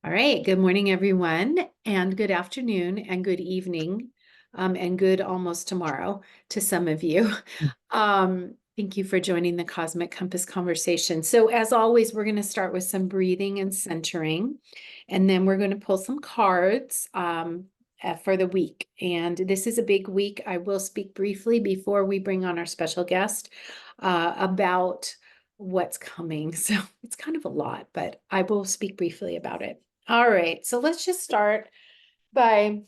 All right. Good morning, everyone, and good afternoon, and good evening, and good almost tomorrow to some of you. Thank you for joining the Cosmic Compass conversation. So, as always, we're going to start with some breathing and centering, and then we're going to pull some cards for the week. And this is a big week. I will speak briefly before we bring on our special guest about what's coming. So, it's kind of a lot, but I will speak briefly about it. All right, so let's just start by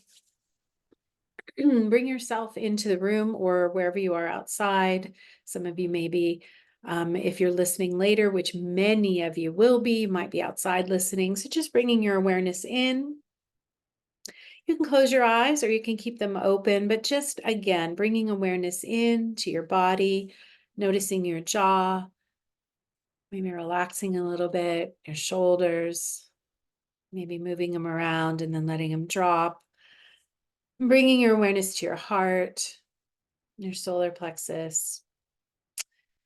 bring yourself into the room or wherever you are outside. Some of you may be, if you're listening later, which many of you will be, you might be outside listening. So just bringing your awareness in. You can close your eyes or you can keep them open, but just again, bringing awareness in to your body, noticing your jaw, maybe relaxing a little bit, your shoulders, maybe moving them around and then letting them drop. Bringing your awareness to your heart, your solar plexus,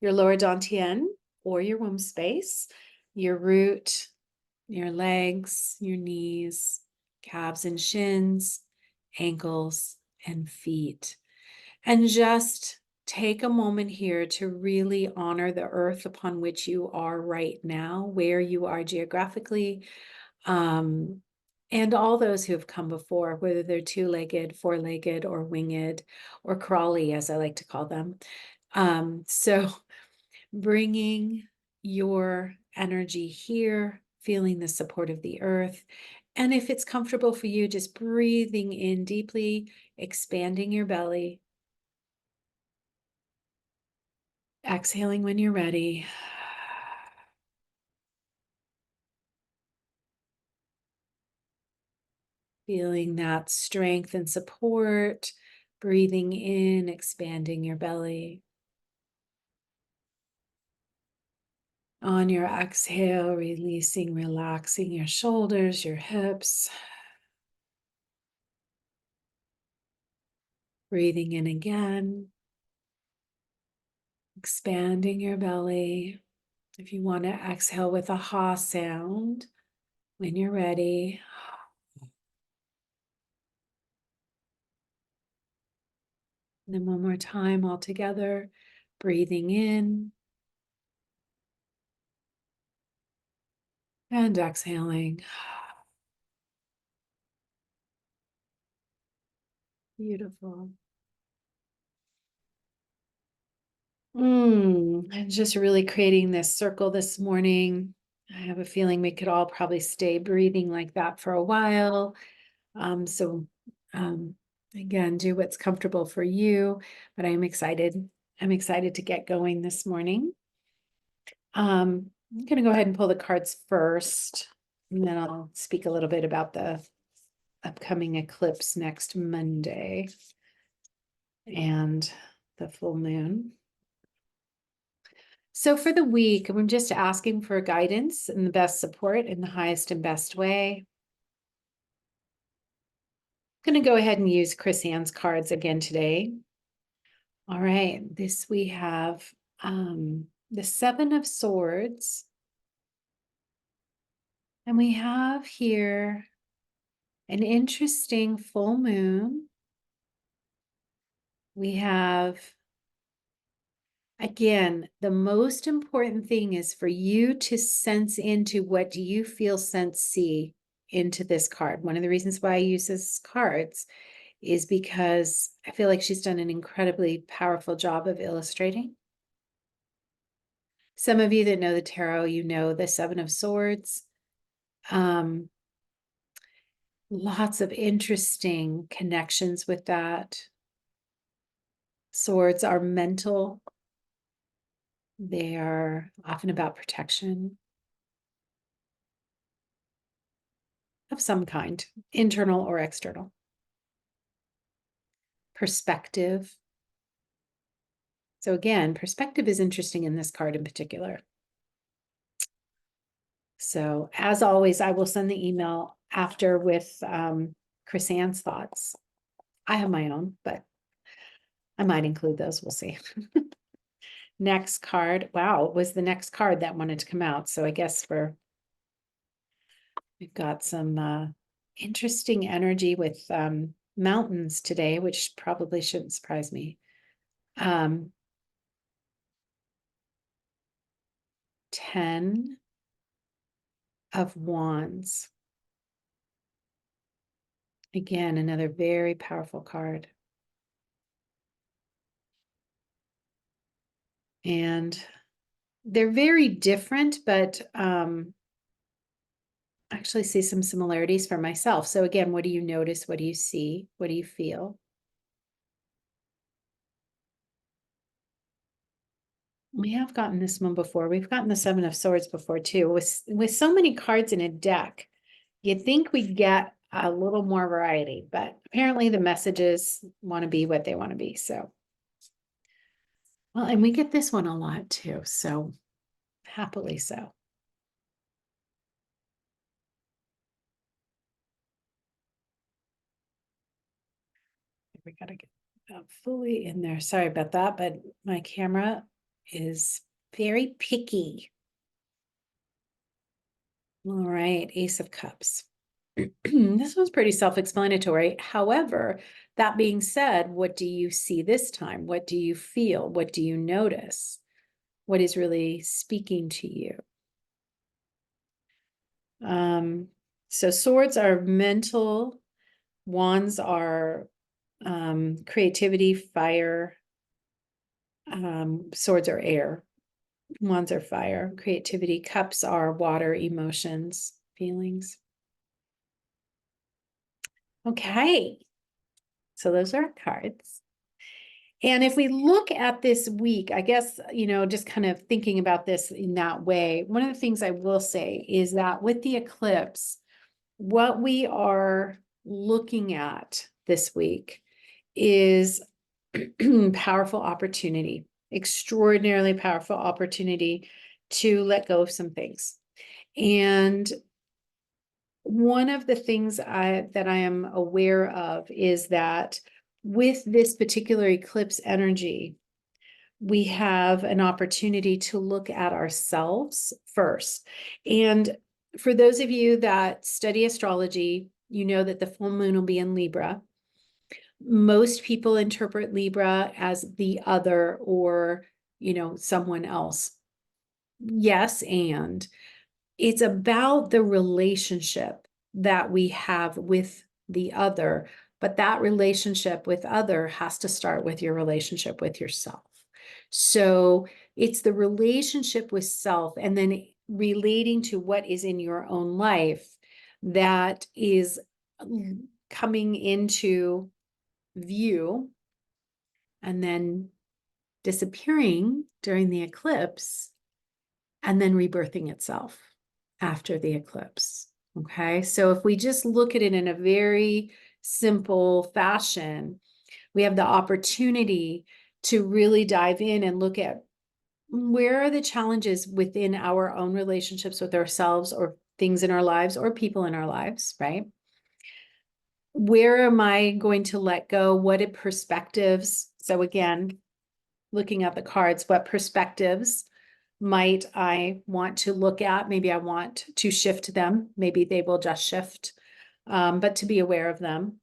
your lower dantian or your womb space, your root, your legs, your knees, calves and shins, ankles and feet. And just take a moment here to really honor the earth upon which you are right now, where you are geographically, and all those who have come before, whether they're two-legged, four-legged, or winged, or crawly, as I like to call them. So bringing your energy here, feeling the support of the earth. And if it's comfortable for you, just breathing in deeply, expanding your belly. Exhaling when you're ready. Feeling that strength and support, breathing in, expanding your belly. On your exhale, releasing, relaxing your shoulders, your hips. Breathing in again, expanding your belly. If you want to exhale with a ha sound when you're ready. And then one more time all together, breathing in and exhaling. Beautiful. And just really creating this circle this morning. I have a feeling we could all probably stay breathing like that for a while. So again, do what's comfortable for you, but I'm excited. I'm excited to get going this morning. I'm going to go ahead and pull the cards first, and then I'll speak a little bit about the upcoming eclipse next Monday and the full moon. So for the week, I'm just asking for guidance and the best support in the highest and best way. I'm going to go ahead and use Chris Ann's cards again today. All right, this we have the Seven of Swords. And we have here an interesting full moon. We have, again, the most important thing is for you to sense into what do you feel, sense, see into this card. One of the reasons why I use this cards is because I feel like she's done an incredibly powerful job of illustrating. Some of you that know the tarot, you know the Seven of Swords. Lots of interesting connections with that. Swords are mental. They are often about protection of some kind, internal or external. Perspective. So again, perspective is interesting in this card in particular. So as always, I will send the email after with Chris Ann's thoughts. I have my own, but I might include those. We'll see. Next card. Wow, it was the next card that wanted to come out. So I guess we're We've got some interesting energy with mountains today, which probably shouldn't surprise me. 10 of Wands. Again, another very powerful card. And they're very different, but actually see some similarities for myself. So again, what do you notice? What do you see? What do you feel? We have gotten this one before. We've gotten the Seven of Swords before too. With so many cards in a deck, you'd think we'd get a little more variety, but apparently the messages want to be what they want to be. So, well, and we get this one a lot too. So happily so. We got to get fully in there. Sorry about that, but my camera is very picky. All right, Ace of Cups. This was pretty self-explanatory. However, that being said, what do you see this time? What do you feel? What do you notice? What is really speaking to you? So swords are mental, wands are creativity, fire, swords are air, wands are fire, creativity, cups are water, emotions, feelings. Okay, so those are cards. And if we look at this week, I guess, just kind of thinking about this in that way, one of the things I will say is that with the eclipse, what we are looking at this week is powerful opportunity, extraordinarily powerful opportunity to let go of some things. And one of the things that I am aware of is that with this particular eclipse energy, we have an opportunity to look at ourselves first. And for those of you that study astrology, you know that the full moon will be in Libra. Most people interpret Libra as the other or, someone else. Yes, and it's about the relationship that we have with the other, but that relationship with other has to start with your relationship with yourself. So it's the relationship with self and then relating to what is in your own life that is coming into view and then disappearing during the eclipse and then rebirthing itself after the eclipse. Okay, so if we just look at it in a very simple fashion, we have the opportunity to really dive in and look at where are the challenges within our own relationships with ourselves or things in our lives or people in our lives, right? Where am I going to let go? What are perspectives? So again, looking at the cards, what perspectives might I want to look at? Maybe I want to shift them. Maybe they will just shift, but to be aware of them.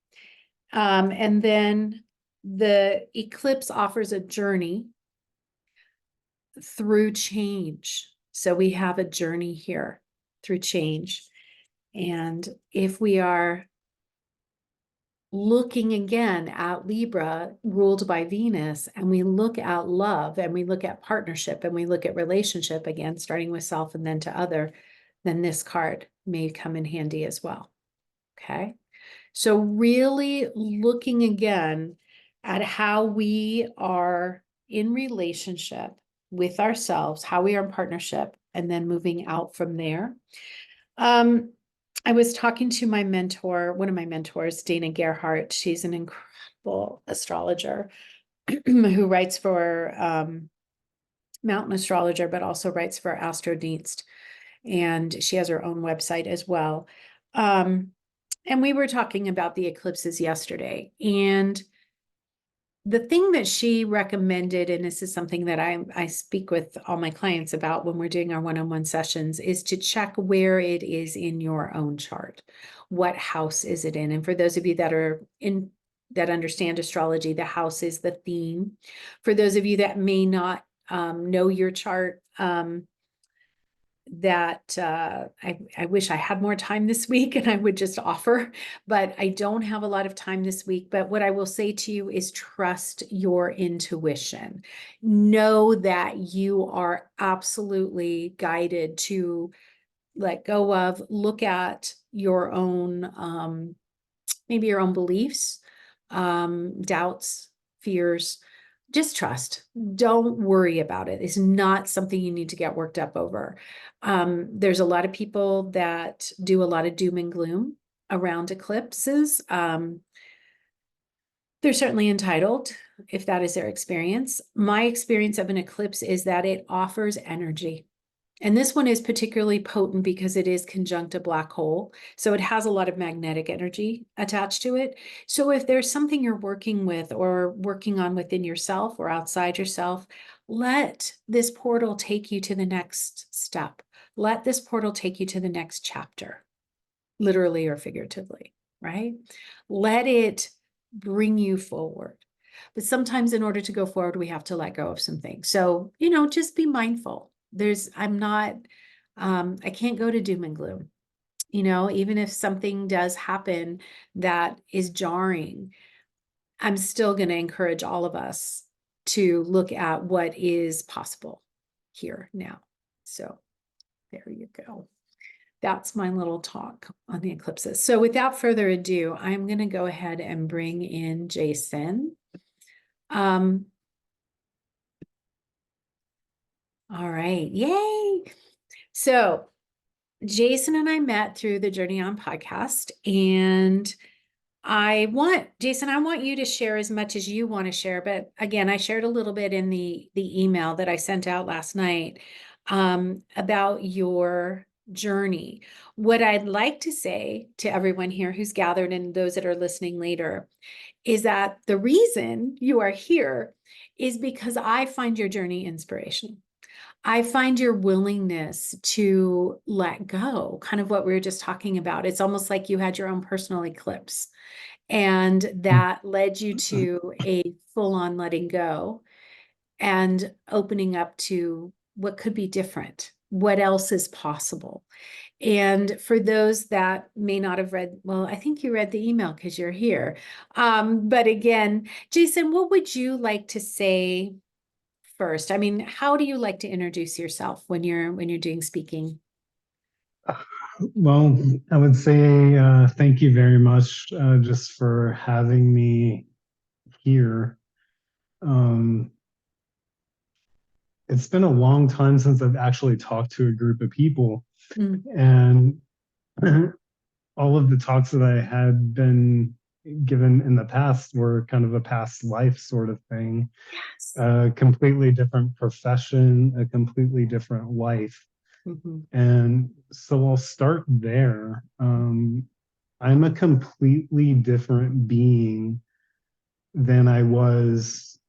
And then the eclipse offers a journey through change. So we have a journey here through change. And if we are looking again at Libra ruled by Venus, and we look at love and we look at partnership and we look at relationship again, starting with self and then to other, then this card may come in handy as well. Okay. So really looking again at how we are in relationship with ourselves, how we are in partnership, and then moving out from there. I was talking to my mentor, one of my mentors, Dana Gerhardt. She's an incredible astrologer who writes for Mountain Astrologer, but also writes for Astrodienst. And she has her own website as well. And we were talking about the eclipses yesterday. And the thing that she recommended, and this is something that I speak with all my clients about when we're doing our one-on-one sessions, is to check where it is in your own chart. What house is it in? And for those of you that understand astrology, the house is the theme. For those of you that may not know your chart, that I wish I had more time this week and I would just offer, but I don't have a lot of time this week. But what I will say to you is trust your intuition. Know that you are absolutely guided to let go of, look at your own, maybe your own beliefs, doubts, fears. Just trust. Don't worry about it. It's not something you need to get worked up over. There's a lot of people that do a lot of doom and gloom around eclipses. They're certainly entitled if that is their experience. My experience of an eclipse is that it offers energy. And this one is particularly potent because it is conjunct a black hole. So it has a lot of magnetic energy attached to it. So if there's something you're working with or working on within yourself or outside yourself, let this portal take you to the next step. Let this portal take you to the next chapter, literally or figuratively, right? Let it bring you forward. But sometimes in order to go forward, we have to let go of some things. So, just be mindful. I can't go to doom and gloom. Even if something does happen that is jarring, I'm still going to encourage all of us to look at what is possible here now. So there you go. That's my little talk on the eclipses. So without further ado, I'm going to go ahead and bring in Jason. All right. Yay. So Jason and I met through the Journey On podcast, and Jason, I want you to share as much as you want to share. But again, I shared a little bit in the email that I sent out last night about your journey. What I'd like to say to everyone here who's gathered and those that are listening later is that the reason you are here is because I find your journey inspirational. I find your willingness to let go, kind of what we were just talking about. It's almost like you had your own personal eclipse, and that led you to a full-on letting go and opening up to what could be different, what else is possible. And for those that may not have read, well, I think you read the email because you're here. But again, Jason, what would you like to say first? I mean, how do you like to introduce yourself when you're doing speaking? Well, I would say thank you very much just for having me here. Um, it's been a long time since I've actually talked to a group of people, Mm. and all of the talks that I had been given in the past were kind of a past life sort of thing, Yes. a completely different profession, a completely different life. Mm-hmm. And so I'll start there. I'm a completely different being than I was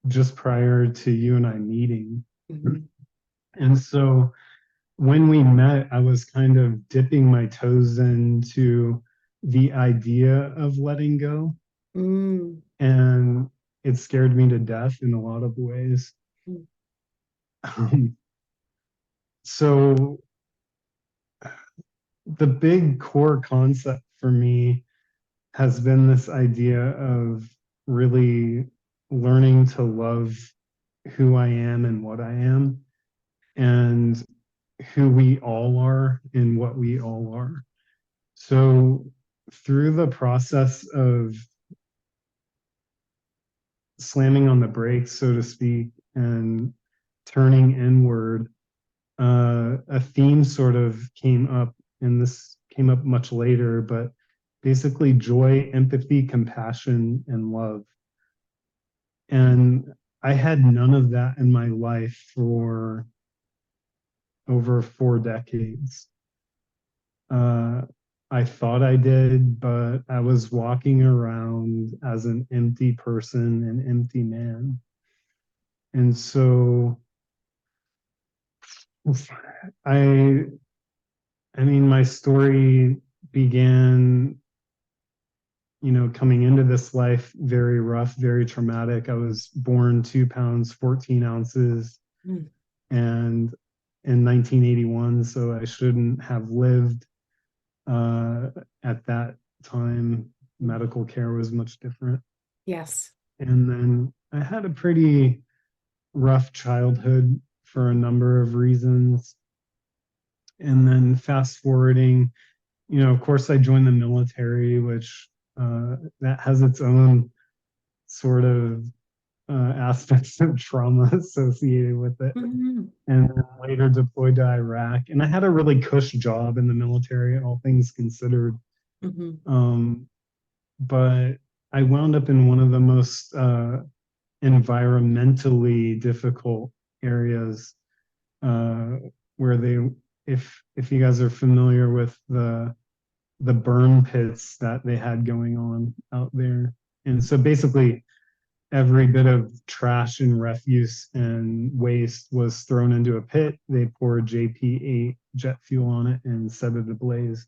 just prior to you and I meeting. Mm-hmm. And so when we met, I was kind of dipping my toes into the idea of letting go. Mm. And it scared me to death in a lot of ways. Mm. Um, so the big core concept for me has been this idea of really learning to love who I am and what I am, and who we all are and what we all are. So, through the process of slamming on the brakes, so to speak, and turning inward, a theme sort of came up, and this came up much later, but basically joy, empathy, compassion, and love. And I had none of that in my life for over 4 decades. Uh, I thought I did, but I was walking around as an empty person, an empty man. And so I I mean my story began, coming into this life very rough, very traumatic. I was born 2 pounds, 14 ounces, Mm. and in 1981, so I shouldn't have lived uh, at that time. Mm. Medical care was much different. Yes. And then I had a pretty rough childhood for a number of reasons. And then fast forwarding, of course, I joined the military, which that has its own sort of aspects of trauma associated with it. Mhm. And then later deployed to Iraq. And I had a really cush job in the military, all things considered. Mhm. Um, but I wound up in one of the most environmentally difficult areas uh, where if you guys are familiar with the burn pits that they had going on out there, and so basically every bit of trash and refuse and waste was thrown into a pit. They poured JP8 jet fuel on it and set it ablaze.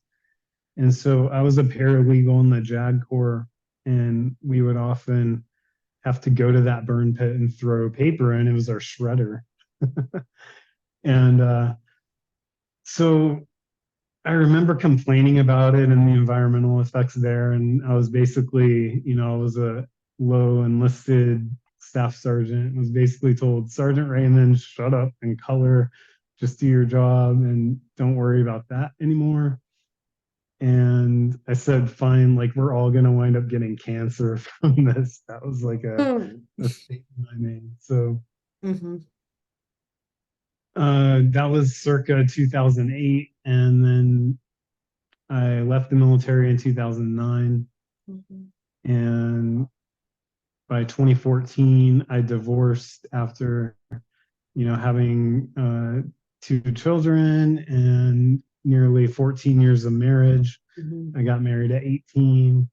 And so I was a paralegal in the JAG Corps, and we would often have to go to that burn pit and throw paper in. It was our shredder. And so I remember complaining about it and the environmental effects there. And I was basically, I was a low enlisted staff sergeant, was basically told, Sergeant Raymond, shut up and color, just do your job and don't worry about that anymore. And I said, fine, like we're all going to wind up getting cancer from this. That was like Mm. a statement I made. So Mhm. that was circa 2008. And then I left the military in 2009. Mhm. And by 2014, I divorced after, having 2 children and nearly 14 years of marriage. Mhm. I got married at 18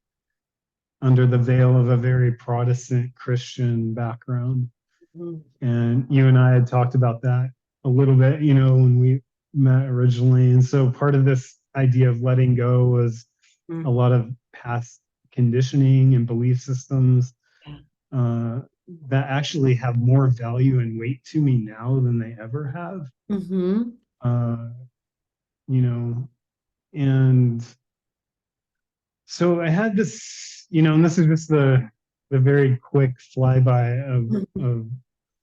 under the veil of a very Protestant Christian background. Mhm. And you and I had talked about that a little bit, when we met originally. And so part of this idea of letting go was a Mm. lot of past conditioning and belief systems Yeah. uh, that actually have more value and weight to me now than they ever have. Mhm. Uh, you know, and so I had this, and this is just the very quick flyby Mhm. of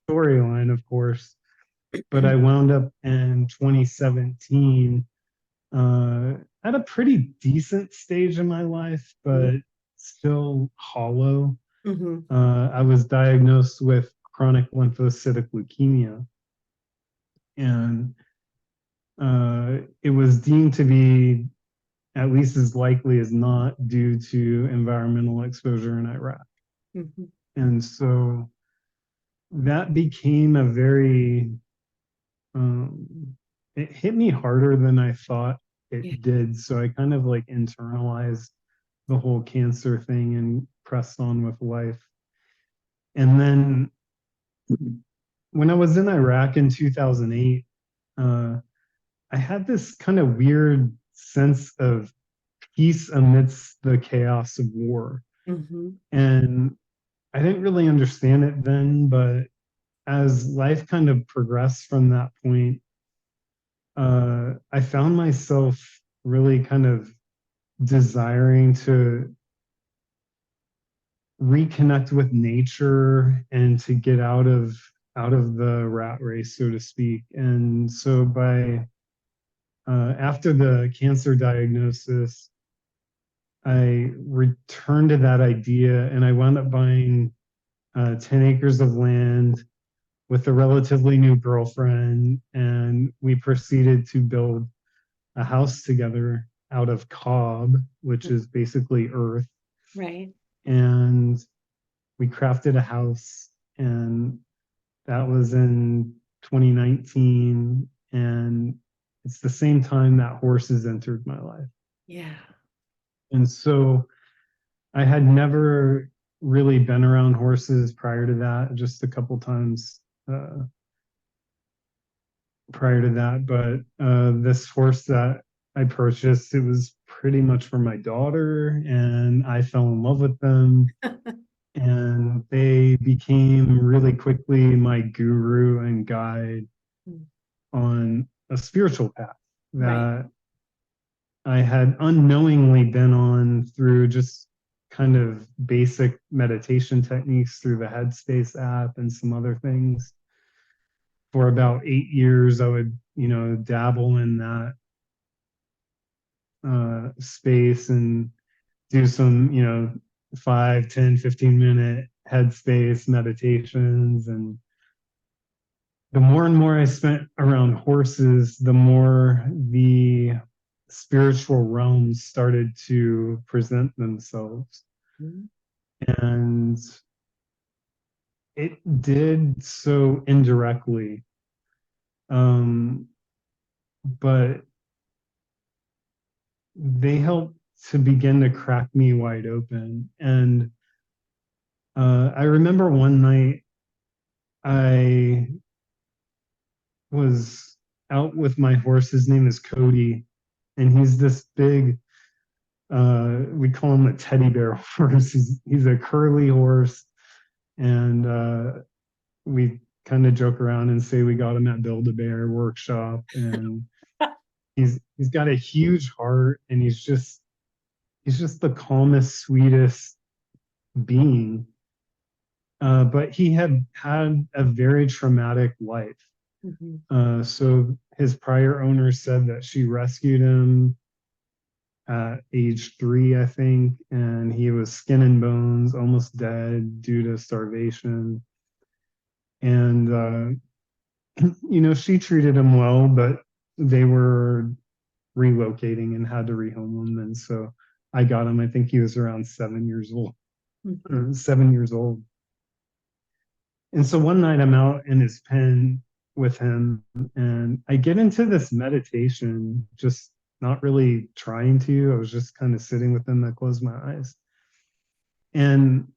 storyline, of course. But I wound up in 2017 at a pretty decent stage in my life, but still hollow. Mhm. I was diagnosed with chronic lymphocytic leukemia, and it was deemed to be at least as likely as not due to environmental exposure in Iraq. Mhm. And so that became a very, um, it hit me harder than I thought Yeah. it did. So I kind of like internalized the whole cancer thing and pressed on with life. And then when I was in Iraq in 2008, uh, I had this kind of weird sense of peace amidst the chaos of war. Mhm. And I didn't really understand it then, but as life kind of progressed from that point, I found myself really kind of desiring to reconnect with nature and to get out of the rat race, so to speak. And so by after the cancer diagnosis, I returned to that idea and I wound up buying 10 acres of land with a relatively new girlfriend. And we proceeded to build a house together out of cob, which is basically earth. Right. And we crafted a house, and that was in 2019. And it's the same time that horses entered my life. Yeah. And so I had never really been around horses prior to that, just a couple times prior to that. But this horse that I purchased, it was pretty much for my daughter, and I fell in love with them. And they became really quickly my guru and guide Mm. on a spiritual path Right. that I had unknowingly been on through just kind of basic meditation techniques through the Headspace app and some other things. For about 8 years, I would, dabble in that space and do some, 5, 10, 15 minute Headspace meditations. And the more and more I spent around horses, the more the spiritual realms started to present themselves. Mm. And it did so indirectly. Um, but they helped to begin to crack me wide open. And I remember one night I was out with my horse. His name is Cody, and he's this big, we call him a teddy bear horse. He's a curly horse, and we kind of joke around and say we got him at Build-A-Bear workshop, and he's got a huge heart, and he's just the calmest, sweetest being. But he had had a very traumatic life. Mhm. So his prior owner said that she rescued him at age 3, I think, and he was skin and bones, almost dead due to starvation. And she treated him well, but they were relocating and had to rehome him. And so I got him. I think he was around 7 years old. Mhm. 7 years old. And so one night I'm out in his pen with him, and I get into this meditation, just not really trying to. I was just kind of sitting with him. I closed my eyes. And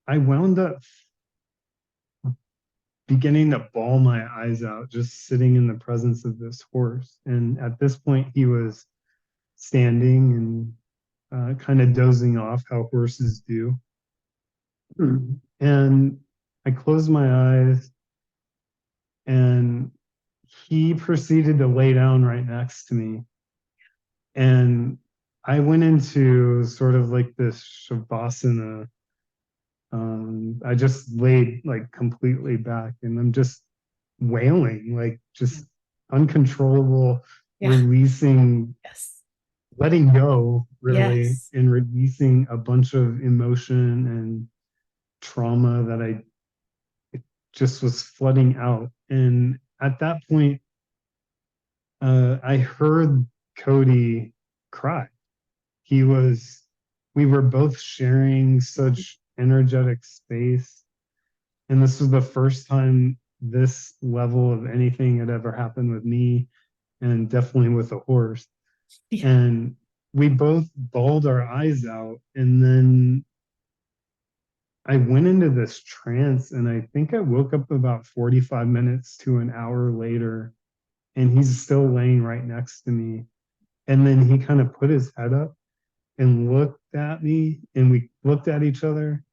I wound up beginning to bawl my eyes out, just sitting in the presence of this horse. And at this point, he was standing and kind of dozing off, how horses do. And I closed my eyes, and he proceeded to lay down right next to me. And I went into sort of like this shavasana. I just laid like completely back, and I'm just wailing, like Yeah. just uncontrollable, Yeah. releasing, Yes. letting go, really, Yes. and releasing a bunch of emotion and trauma that I just was flooding out. And at that point, I heard Cody cry. He was, we were both sharing such energetic space. And this was the first time this level of anything had ever happened with me, and definitely with a horse. Yeah. And we both bawled our eyes out. And then I went into this trance, and I think I woke up about 45 minutes to an hour later, and he's still laying right next to me. And then he kind of put his head up and looked at me, and we looked at each other.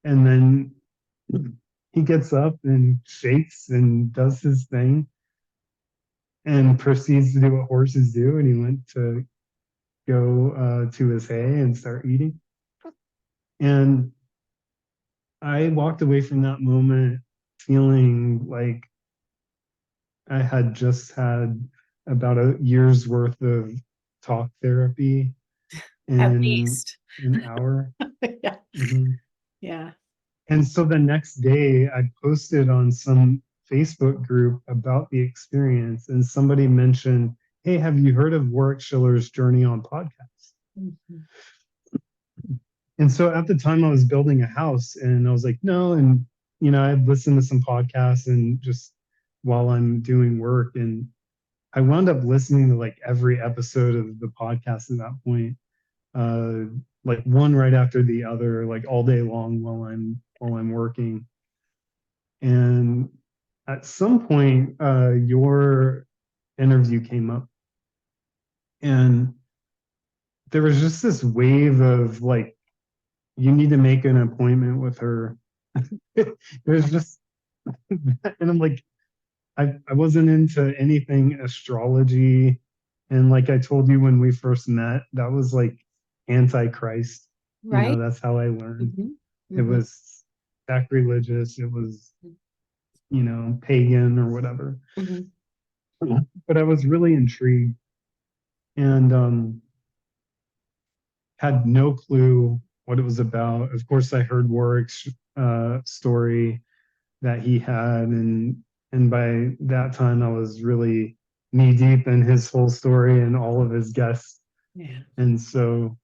And then he gets up and shakes and does his thing and proceeds to do what horses do. And he went to go to his hay and start eating. And I walked away from that moment feeling like I had just had about a year's worth of talk therapy At in least. an hour. Yeah. Mhm. Yeah. And so the next day, I posted on some Facebook group about the experience, and somebody mentioned, "Hey, have you heard of Warwick Schiller's Journey on podcast?" Mhm. And so at the time, I was building a house, and I was like, "No." And I'd listened to some podcasts and just while I'm doing work, and I wound up listening to like every episode of the podcast at that point. uh, like one right after the other, like all day long while I'm working. And at some point, your interview came up, and there was just this wave of like, you need to make an appointment with her. It was just, and I'm like, I wasn't into anything astrology. And like I told you when we first met, that was like antichrist. Right? That's how I learned. Hmm. It Hmm. was sacrilegious. It was, pagan or whatever. Hmm. But I was really intrigued and had no clue what it was about. Of course, I heard Warwick's story that he had, and by that time, I was really knee deep in his whole story and all of his guests, Yeah. and so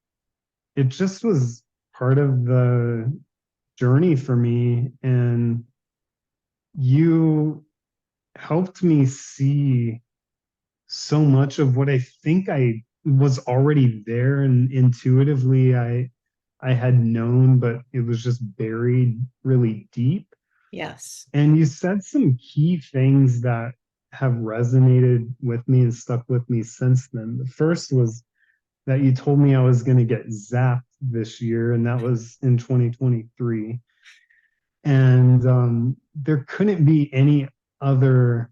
it just was part of the journey for me. And you helped me see so much of what I think I was already there and intuitively I had known, but it was just buried really deep. Yes. And you said some key things that have resonated with me and stuck with me since then. The first was that you told me I was going to get zapped this year, and that was in 2023. And there couldn't be any other,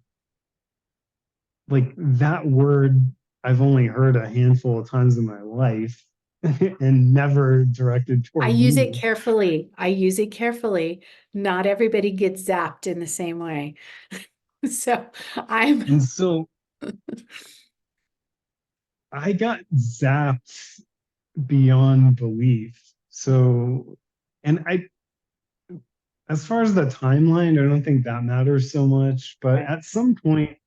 like that word I've only heard a handful of times in my life and never directed I toward use it you. carefully. I use it carefully. Not everybody gets zapped in the same way. So I'm, And so I got zapped beyond belief. So, and as far as the timeline, I don't think that matters so much. But right. at some point,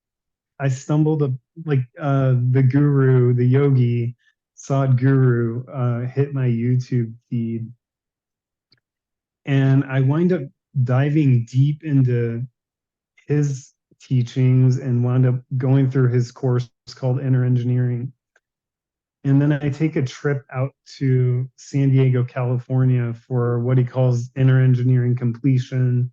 I stumbled up, like the guru, the yogi, Sadhguru, hit my YouTube feed, and I wind up diving deep into his teachings and wound up going through his course called Inner Engineering. And then I take a trip out to San Diego, California for what he calls Inner Engineering Completion.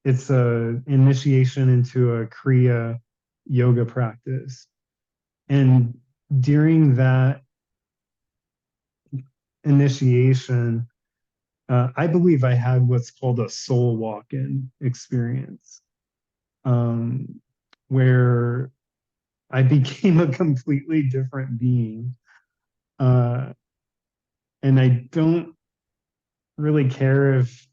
It's a initiation into a Kriya yoga practice. And during that initiation, I believe I had what's called a soul walk-in experience, um, where I became a completely different being. Uh, and I don't really care if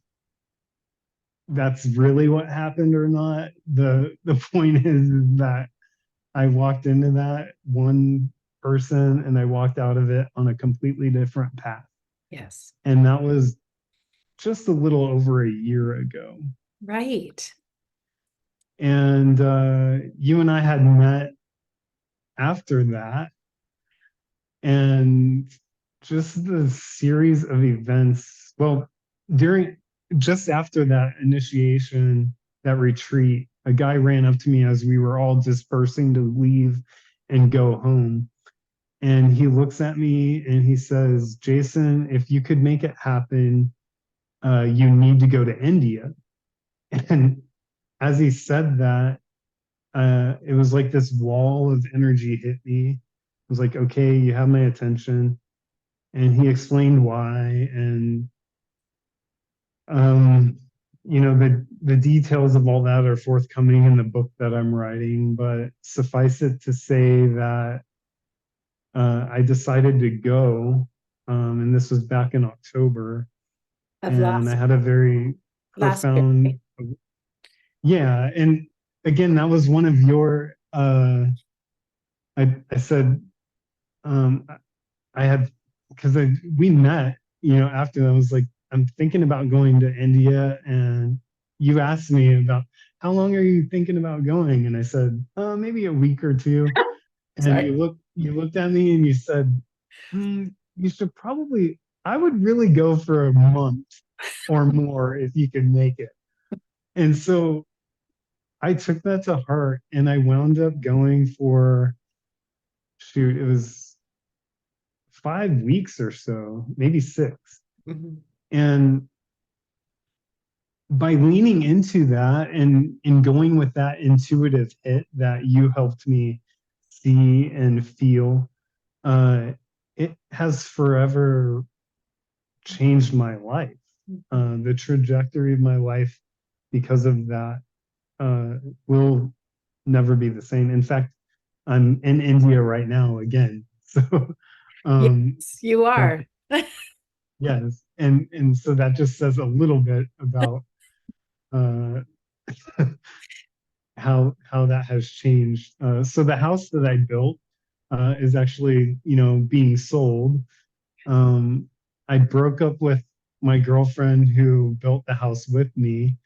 that's really what happened or not. The point is that I walked into that one person and I walked out of it on a completely different path. Yes. And that was just a little over a year ago. Right. And you and I had met after that, and just the series of events. Well, during just after that initiation, that retreat, a guy ran up to me as we were all dispersing to leave and go home. And he looks at me and he says, Jason, if you could make it happen, you need to go to India. And as he said that, it was like this wall of energy hit me. It was like, okay, you have my attention. And he explained why. And, um, the details of all that are forthcoming in the book that I'm writing. But suffice it to say that I decided to go. And this was back in October. Of And I last had a very last year. Right? profound, yeah. And again, that was one of your, I said, um, I had, because we met, after I was like, I'm thinking about going to India. And you asked me about how long are you thinking about going? And I said, maybe a week or two. And Sorry. you looked at me and you said, you should probably, I would really go for a month or more if you could make it. And so I took that to heart and I wound up going for, shoot, it was 5 weeks or so, maybe 6. Mhm. And by leaning into that and in going with that intuitive hit that you helped me see and feel, it has forever changed my life. Mhm. The trajectory of my life because of that uh, will never be the same. In fact, I'm in India right now again. So Yes, you that, are. yes, and so that just says a little bit about uh, how that has changed. So the house that I built is actually, being sold. I broke up with my girlfriend who built the house with me.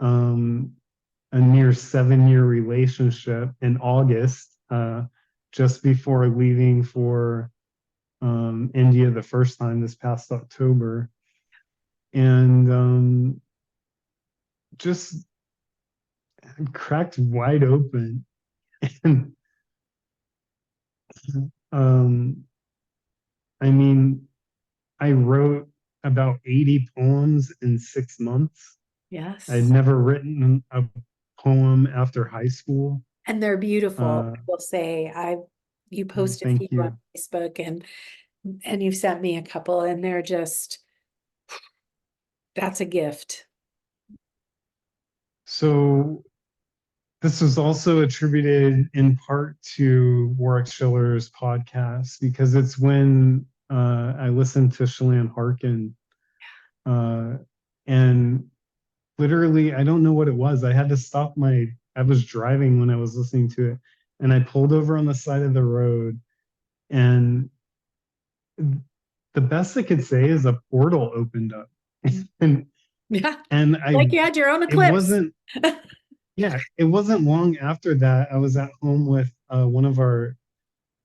Um, a near 7-year relationship in August, just before leaving for India the first time this past October, and just cracked wide open. And um, I mean, I wrote about 80 poems in 6 months. I'd Yes. never written a poem after high school. And they're beautiful. Uh, I will say you post a few Thank on you. Facebook and you've sent me a couple and they're just that's a gift. So this was also attributed in part to Warwick Schiller's podcast because it's when I listened to Shalane Harkin, uh, and literally, I don't know what it was. I had to stop I was driving when I was listening to it, and I pulled over on the side of the road, and the best I could say is a portal opened up. and Yeah. and Like you had your own it eclipse. wasn't yeah, it wasn't long after that. I was at home with one of our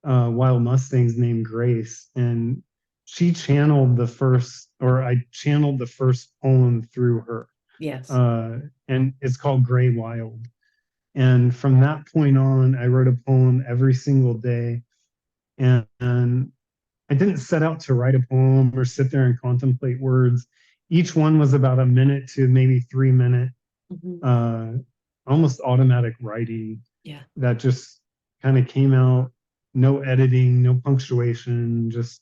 wild Mustangs named Grace, and she channeled the first, or I channeled the first poem through her, Yes. uh, and it's called Gray Wild. And from that point on, I wrote a poem every single day, and I didn't set out to write a poem or sit there and contemplate words. Each one was about a minute to maybe 3 minute, Mhm. uh, almost automatic writing Yeah. that just kind of came out, no editing, no punctuation, just.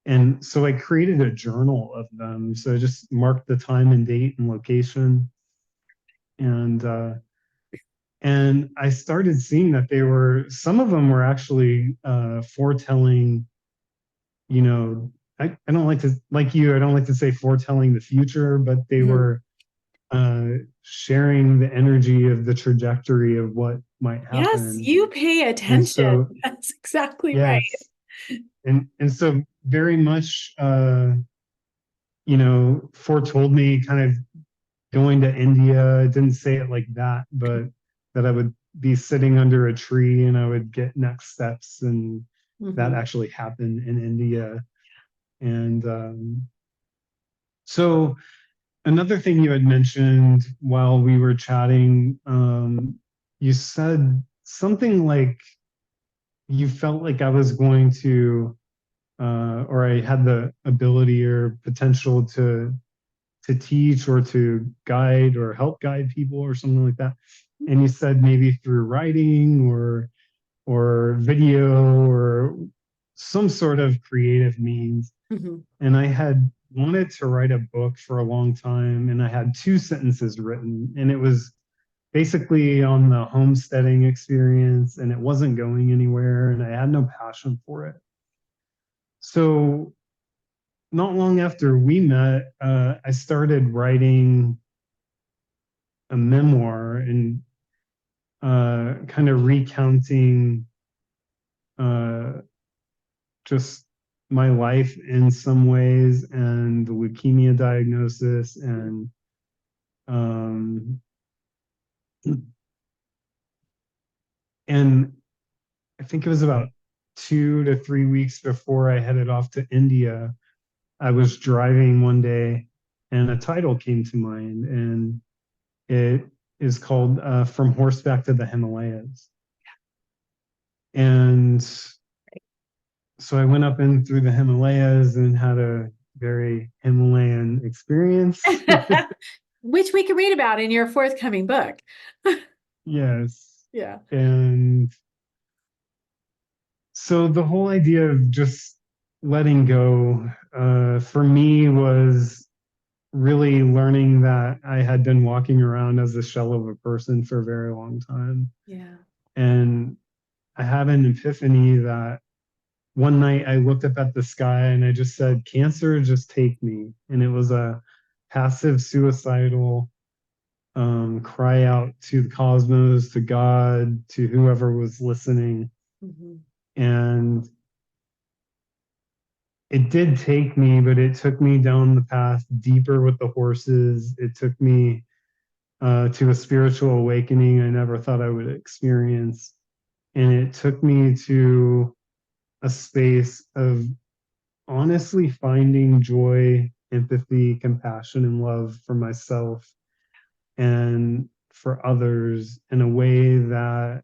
And so I created a journal of them. So I just marked the time and date and location, and I started seeing that some of them were actually foretelling. You know, I don't like to, like you, I don't like to say foretelling the future, but they Mhm. were sharing the energy of the trajectory of what might Yes, happen. you pay And attention. so, That's exactly right. yes, and so very much, foretold me kind of going to India. It didn't say it like that, but that I would be sitting under a tree and I would get next steps, and that Mhm. actually happened in India. And so another thing you had mentioned while we were chatting, you said something like you felt like I was going to, or I had the ability or potential to teach or to guide or help guide people or something like that. And you said maybe through writing or video or some sort of creative means. Mhm. And I had wanted to write a book for a long time, and I had 2 sentences written, and it was basically on the homesteading experience, and it wasn't going anywhere, and I had no passion for it. So not long after we met, I started writing a memoir and kind of recounting uh, just my life in some ways and the leukemia diagnosis um, and I think it was about 2 to 3 weeks before I headed off to India. I was driving one day and a title came to mind, and it is called From Horseback to the Himalayas. And so I went up in through the Himalayas and had a very Himalayan experience. Which we can read about in your forthcoming book. Yes. Yeah. And so the whole idea of just letting go for me was really learning that I had been walking around as a shell of a person for a very long time. Yeah. And I had an epiphany that one night I looked up at the sky and I just said, "Cancer, just take me." And it was a passive suicidal cry out to the cosmos, to God, to whoever was listening. Mhm. And it did take me, but it took me down the path deeper with the horses. It took me to a spiritual awakening I never thought I would experience. And it took me to a space of honestly finding joy, empathy, compassion, and love for myself and for others in a way that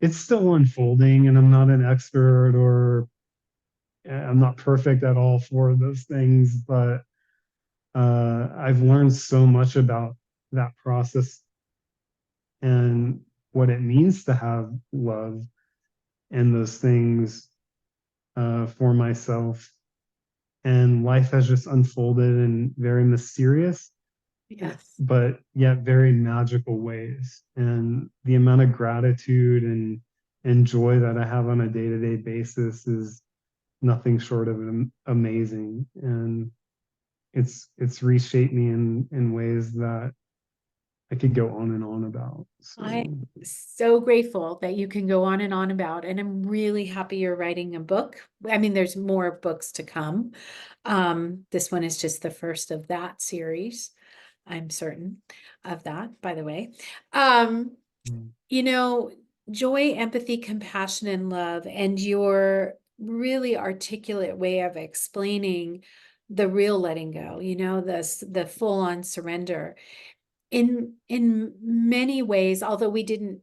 it's still unfolding. And I'm not an expert or I'm not perfect at all for those things, but I've learned so much about that process and what it means to have love and those things for myself. And life has just unfolded in very mysterious, Yes. but yet very magical ways. And the amount of gratitude and joy that I have on a day-to-day basis is nothing short of amazing. And it's reshaped me in ways that I could go on and on about. I'm So so grateful that you can go on and on about, and I'm really happy you're writing a book. I mean, there's more books to come. This one is just the first of that series. I'm certain of that, by the way. Um, mm, you know, joy, empathy, compassion, and love, and your really articulate way of explaining the real letting go, the full on surrender in many ways, although we did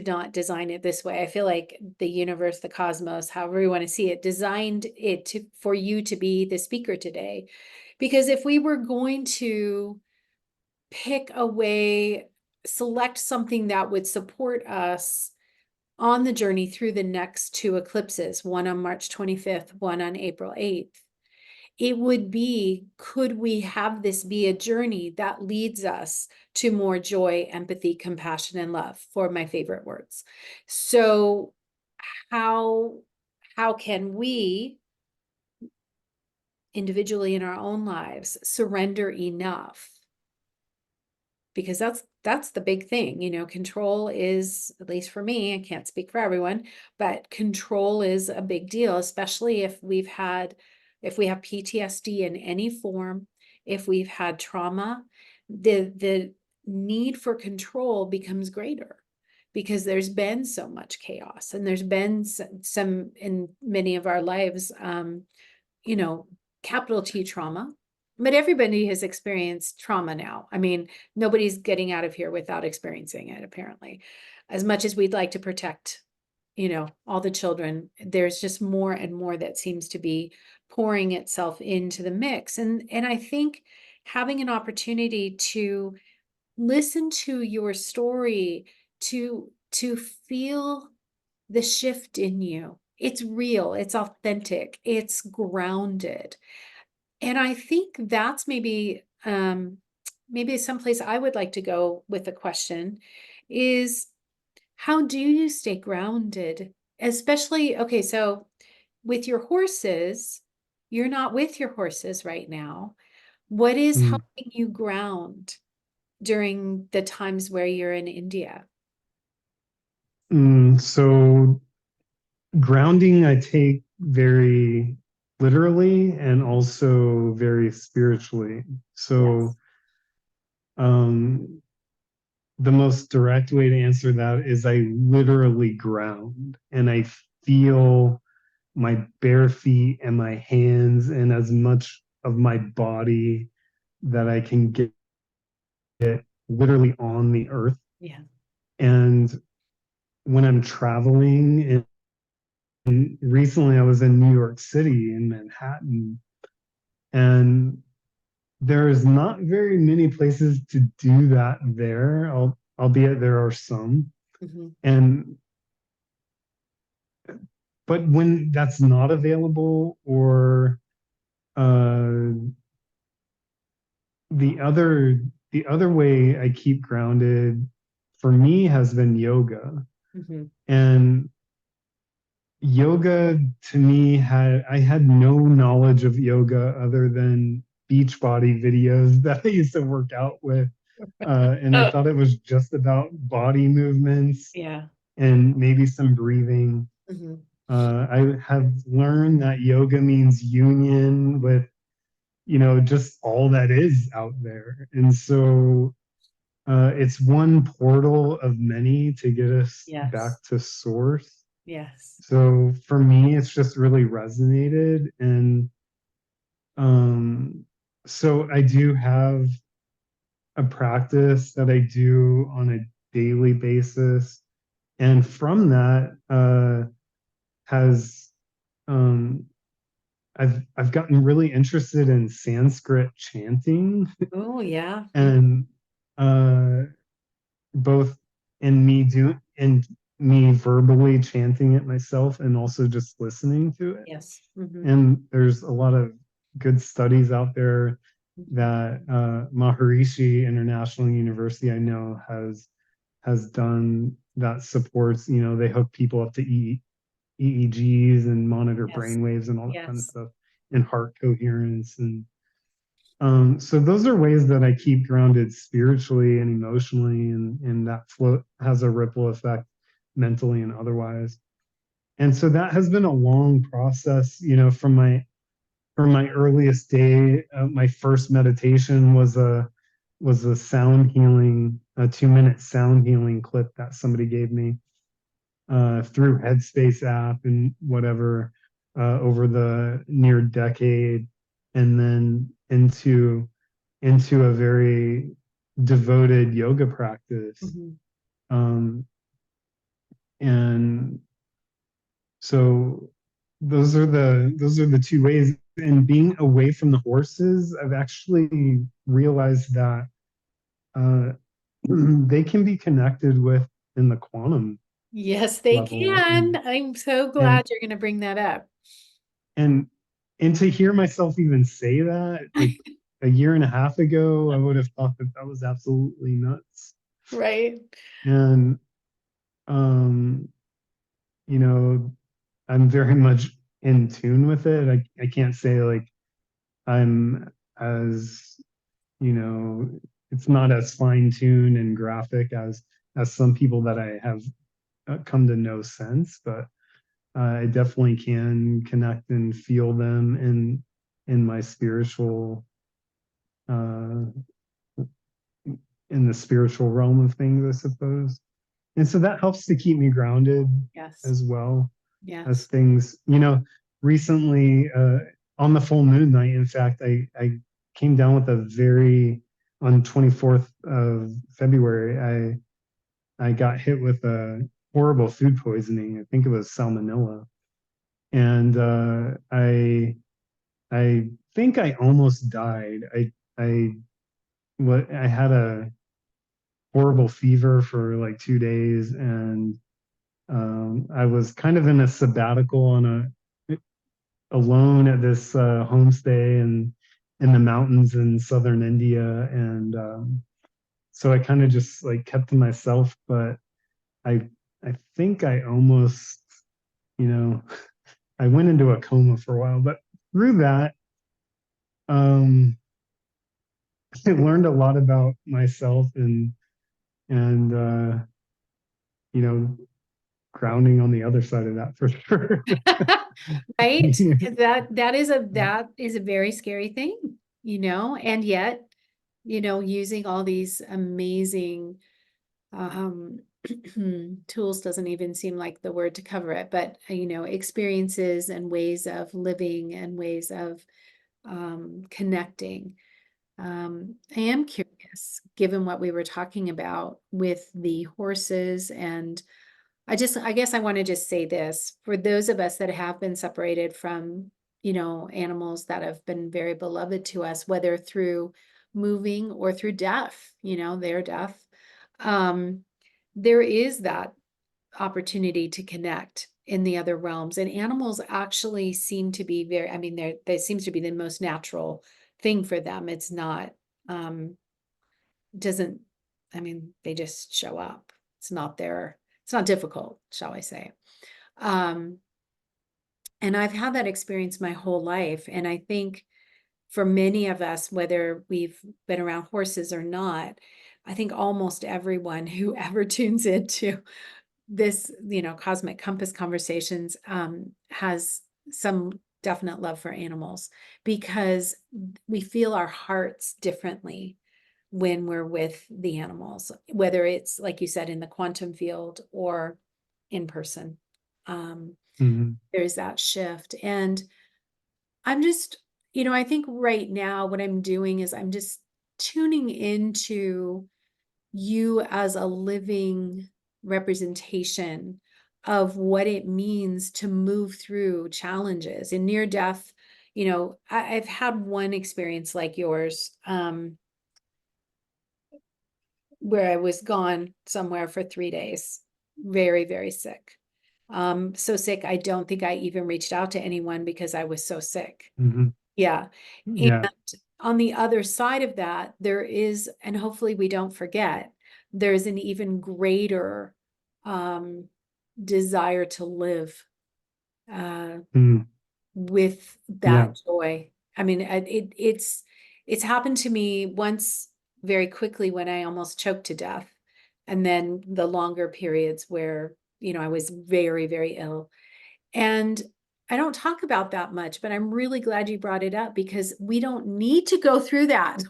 not design it this way. I feel like the universe, the cosmos, however we want to see it, designed it for you to be the speaker today. Because if we were going to pick a way, select something that would support us on the journey through the next two eclipses, one on March 25th, one on April 8th, it would be, could we have this be a journey that leads us to more joy, empathy, compassion, and love, for my favorite words. So how how can we individually in our own lives surrender enough? Because that's the big thing. Control is, at least for me, I can't speak for everyone, but control is a big deal, especially if we have PTSD in any form, if we've had trauma, the need for control becomes greater because there's been so much chaos, and there's been some in many of our lives, you know, capital T trauma. But everybody has experienced trauma now. I mean, nobody's getting out of here without experiencing it, apparently. As much as we'd like to protect, all the children, there's just more and more that seems to be pouring itself into the mix. And I think having an opportunity to listen to your story, to feel the shift in you. It's real, it's authentic, it's grounded. And I think that's maybe someplace I would like to go with the question is, how do you stay grounded? Especially, okay, so with your horses, you're not with your horses right now. What is mm, helping you ground during the times where you're in India? so grounding I take very literally and also very spiritually. So Yes. um the most direct way to answer that is I literally ground and I feel my bare feet and my hands and as much of my body that I can get literally on the earth. Yeah. And when I'm traveling and recently I was in New York City in Manhattan, and there's not very many places to do that there, albeit there are some. Mhm. And but when that's not available, or uh, the other the other way I keep grounded for me has been yoga. Mhm. And yoga to me I had no knowledge of yoga other than Beachbody videos that I used to work out with. And I thought it was just about body movements Yeah. and maybe some breathing. Mhm. I have learned that yoga means union with, just all that is out there. And so it's one portal of many to get us Yes. back to source. Yes. So for me, it's just really resonated. And um, so I do have a practice that I do on a daily basis. And from that has um, I've gotten really interested in Sanskrit chanting, Oh, yeah. Mm. and uh, both in me verbally chanting it myself and also just listening to it. Yes. Mhm. And there's a lot of good studies out there Mhm. that Maharishi International University I know has done that supports. They hook people up to EEGs and monitor Yes. brain waves and all that kind of Yes. stuff, and heart coherence. And so those are ways that I keep grounded spiritually and emotionally, and that flow has a ripple effect mentally and otherwise. And so that has been a long process, from my earliest day. My first meditation was a sound healing, a 2-minute sound healing clip that somebody gave me through Headspace app and whatever, over the near decade, and then into a very devoted yoga practice. Mhm. Um, and so those are the two ways. And being away from the horses, I've actually realized that uh, they can be connected with in the quantum Yes, they level. can. I'm so And glad you're going to bring that up. and and to hear myself even say that, like a year and a half ago, I would have thought that that was absolutely nuts. Right. And um, you know, I'm very much in tune with it. I can't say like I'm as, it's not as fine tuned and graphic as some people that I have come to know since, but I definitely can connect and feel them in my spiritual uh, in the spiritual realm of things, I suppose. And so that helps to keep me grounded Yes. as well as Yes. things. Recently, on the full moon night, in fact, I came down with on 24th of February, I got hit with a horrible food poisoning. I think it was salmonella. And I think I almost died. I had a horrible fever for like 2 days, and I was kind of in a sabbatical alone at this homestay in the mountains in southern India, and so I kind of just like kept to myself. But I I think I almost, you know, I went into a coma for a while, but through that, um, I learned a lot about myself, and you know, grounding on the other side of that for sure. Right? Because that is a very scary thing, and yet, using all these amazing um tools doesn't even seem like the word to cover it, but experiences and ways of living and ways of connecting. I am curious, given what we were talking about with the horses and I guess I want to just say this for those of us that have been separated from, animals that have been very beloved to us, whether through moving or through death, their death. Um, there is that opportunity to connect in the other realms. And animals actually seem to be very, I mean, that seems to be the most natural thing for them. It's not, doesn't, I mean, they just show up. It's not difficult, shall I say. Um, and I've had that experience my whole life. And I think for many of us, whether we've been around horses or not, I think almost everyone who ever tunes into this, cosmic compass conversations, has some definite love for animals because we feel our hearts differently when we're with the animals, whether it's like you said in the quantum field or in person. Um, Mhm. there's that shift. And I'm just, I think right now what I'm doing is I'm just tuning into you as a living representation of what it means to move through challenges. In near death, I've had one experience like yours, where I was gone somewhere for 3 days, very, very sick. So sick, I don't think I even reached out to anyone because I was so sick. Mhm. Yeah. And Yeah. on the other side of that, there is, and hopefully we don't forget, there's an even greater um, desire to live uh, Mm. with that Yeah. joy. I mean, it's happened to me once very quickly when I almost choked to death, and then the longer periods where, I was very, very ill. And I don't talk about that much, but I'm really glad you brought it up because we don't need to go through that.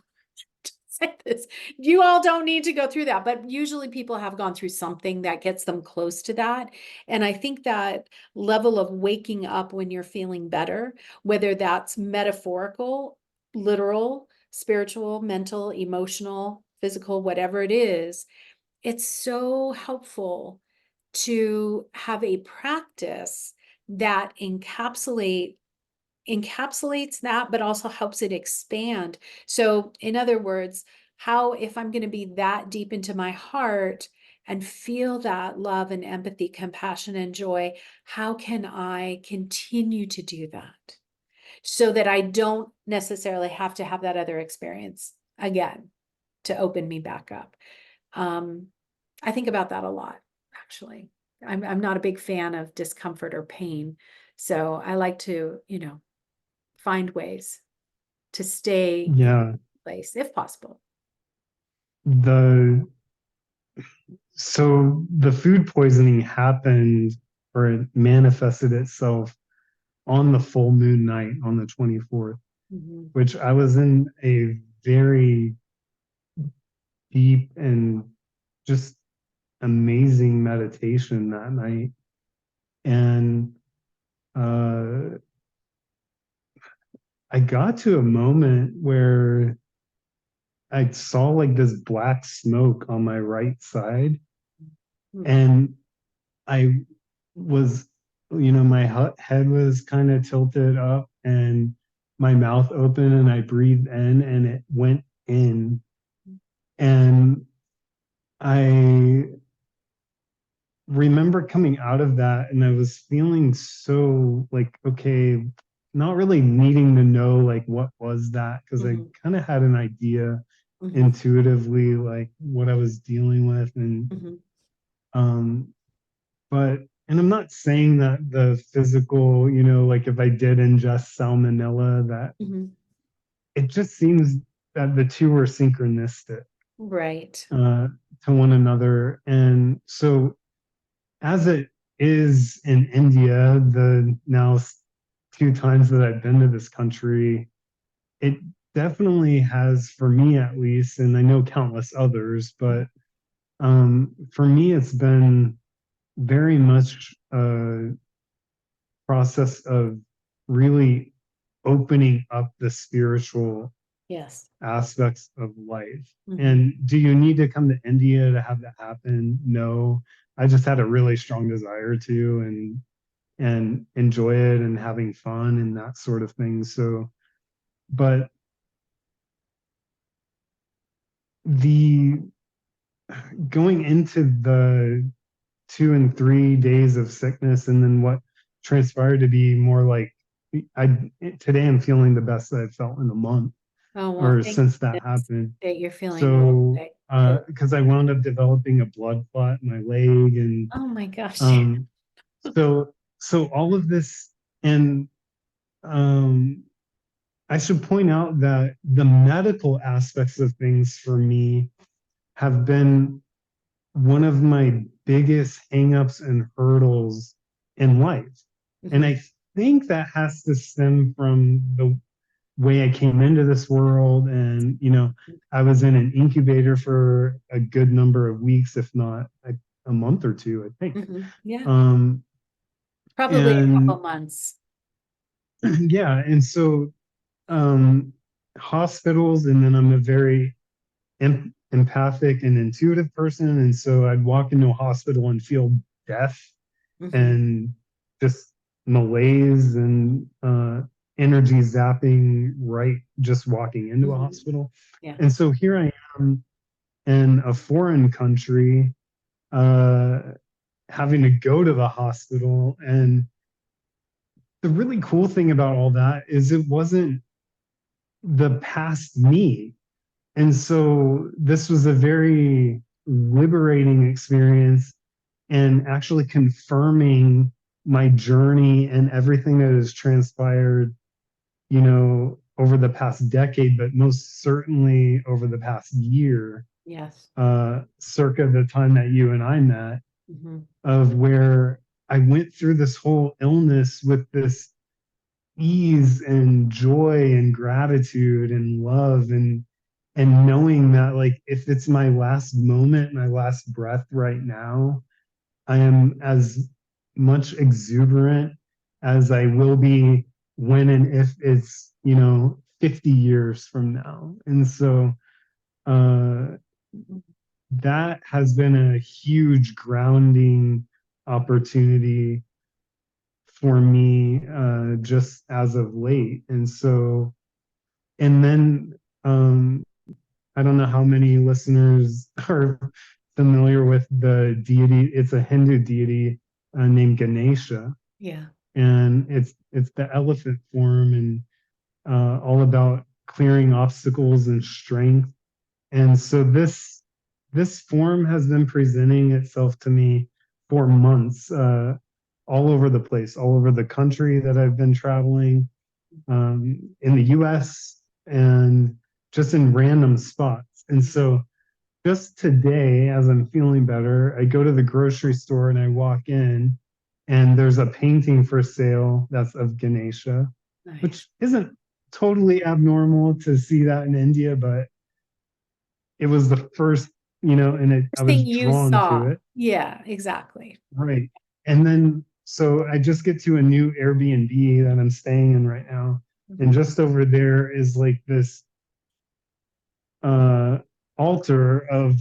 Say this. You all don't need to go through that, but usually people have gone through something that gets them close to that. And I think that level of waking up when you're feeling better, whether that's metaphorical, literal, spiritual, mental, emotional, physical, whatever it is, it's so helpful to have a practice that encapsulates that, but also helps it expand. So, in other words, how if I'm going to be that deep into my heart and feel that love and empathy, compassion and joy, how can I continue to do that so that I don't necessarily have to have that other experience again to open me back up? Um, I think about that a lot, actually. I'm not a big fan of discomfort or pain. So I like to, find ways to stay in Yeah. place if possible. The So the food poisoning happened or it manifested itself on the full moon night on the 24th, Mhm. which I was in a very deep and just amazing meditation that night. And uh, I got to a moment where I saw like this black smoke on my right side. Mhm. And I was, my head was kind of tilted up and my mouth open and I breathed in and it went in. And I remember coming out of that and I was feeling so like, okay, not really needing to know like what was that because I Mhm. kind of had an idea Mhm. intuitively like what I was dealing with. And Mhm. um but and I'm not saying that the physical, like if I did ingest salmonella, that Mhm. it just seems that the two are synchronistic Right. uh, to one another. And so, as it is in India, the now 2 times that I've been to this country, it definitely has, for me at least, and I know countless others, but for me, it's been very much process of really opening up the spiritual Yes. aspects of life. Mhm. And do you need to come to India to have that happen? No. I just had a really strong desire to, and enjoy it and having fun and that sort of thing. So, but the going into the 2 and 3 days of sickness, and then what transpired to be more like, I today I'm feeling the best that I've felt in a month Oh, well, or thank since that goodness happened. that you're feeling well So, today. Good. because I wound up developing a blood clot in my leg, and Oh my gosh. um, so all of this, and um, I should point out that the medical aspects of things for me have been one of my biggest hangups and hurdles in life. And Mhm, I think that has to stem from the way I came into this world. And, I was in an incubator for a good number of weeks, if not a month or two, I think. Yeah, Um, probably a and couple months. yeah, and so um, hospitals, and then I'm a very empathic and intuitive person. And so I'd walk into a hospital and feel death Mhm, and just malaise and energy zapping right just walking into a mhm. hospital. Yeah. And so here I am in a foreign country, uh, having to go to the hospital. And the really cool thing about all that is it wasn't the past me. And so this was a very liberating experience, and actually confirming my journey and everything that has transpired, over the past decade, but most certainly over the past year, Yes. circa the time that you and I met, Mhm, of where I went through this whole illness with this ease and joy and gratitude and love, and knowing that, like, if it's my last moment, my last breath right now, I am as much exuberant as I will be when and if it's, 50 years from now. And so uh, mhm. that has been a huge grounding opportunity for me, just as of late. And so, and then I don't know how many listeners are familiar with the deity. It's a Hindu deity named Ganesha, Yeah. and it's the elephant form, and all about clearing obstacles and strength. And so this form has been presenting itself to me for months, all over the place, all over the country that I've been traveling, in the U.S. and just in random spots. And so just today, as I'm feeling better, I go to the grocery store and I walk in, and there's a painting for sale that's of Ganesha, Nice. which isn't totally abnormal to see that in India, but it was the first, I First was thing you drawn to saw. it. Yeah, exactly. Right. And then, so I just get to a new Airbnb that I'm staying in right now. And Mhm. just over there is like this uh, altar of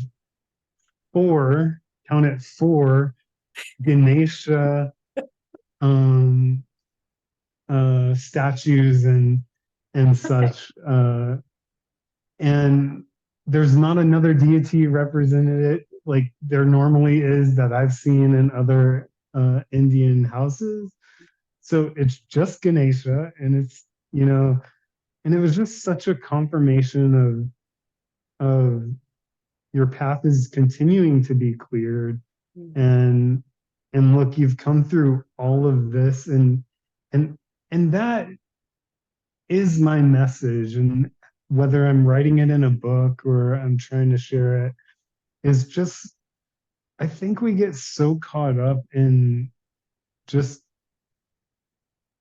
four, count it four, Ganesha um, statues and Perfect. such. And there's not another deity represented like there normally is that I've seen in other Indian houses. So it's just Ganesha, and and it was just such a confirmation of your path is continuing to be cleared, Mhm. and look, you've come through all of this, and and that is my message. And whether I'm writing it in a book or I'm trying to share it, is just, I think we get so caught up in just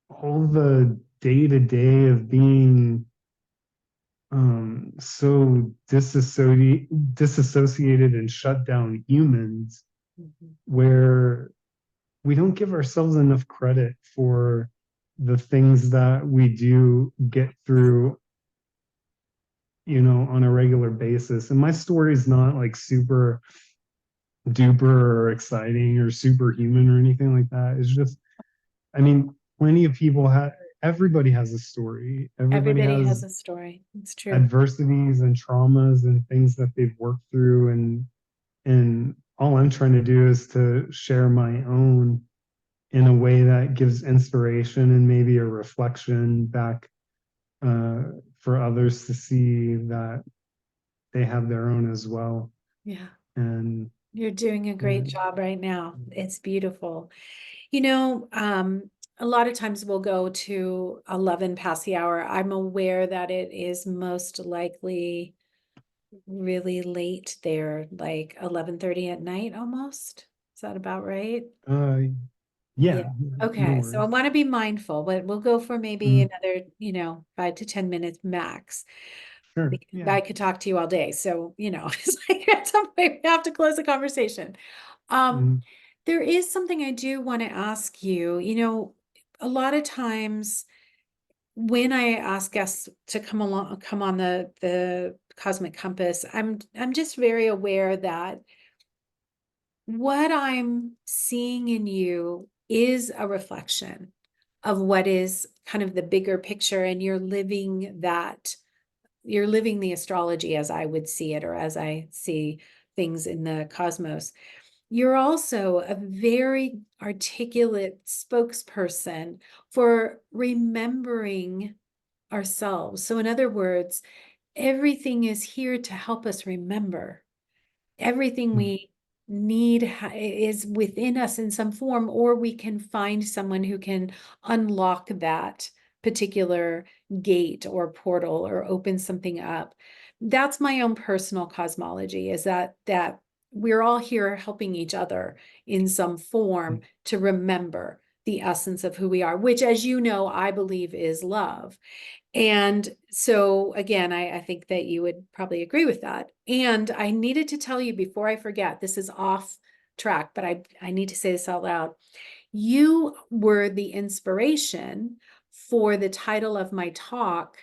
all the day to day of being so disassociated and shut down humans, Mhm. where we don't give ourselves enough credit for the things that we do get through, on a regular basis. And my story is not like super duper or exciting or superhuman or anything like that. It's just, I mean, plenty of people have, everybody has a story. Everybody Everybody has has a story. It's true. adversities and traumas and things that they've worked through. And all I'm trying to do is to share my own in a way that gives inspiration and maybe a reflection back uh, for others to see that they have their own as well. Yeah. And You're doing a great yeah, job right now. It's beautiful. You know, a lot of times we'll go to 11 past the hour. I'm aware that it is most likely really late there, like 11:30 at night almost. Is that about right? uh, Yeah. yeah, no Okay. So I worries. want to be mindful, but we'll go for maybe Mhm. another, 5 to 10 minutes max. Sure, Because yeah. I could talk to you all day. So, it's like at some point we have to close the conversation. Um, Mhm. there is something I do want to ask you. A lot of times when I ask guests to come on the Cosmic Compass, I'm just very aware that what I'm seeing in you is a reflection of what is kind of the bigger picture, and you're living the astrology as I would see it, or as I see things in the cosmos. You're also a very articulate spokesperson for remembering ourselves. So, in other words, everything is here to help us remember. Everything Mhm. we need is within us in some form, or we can find someone who can unlock that particular gate or portal or open something up. That's my own personal cosmology, is that we're all here helping each other in some form to remember the essence of who we are, which, as you know, I believe is love. And so again, I think that you would probably agree with that. And I needed to tell you before I forget, this is off track, but I need to say this out loud. You were the inspiration for the title of my talk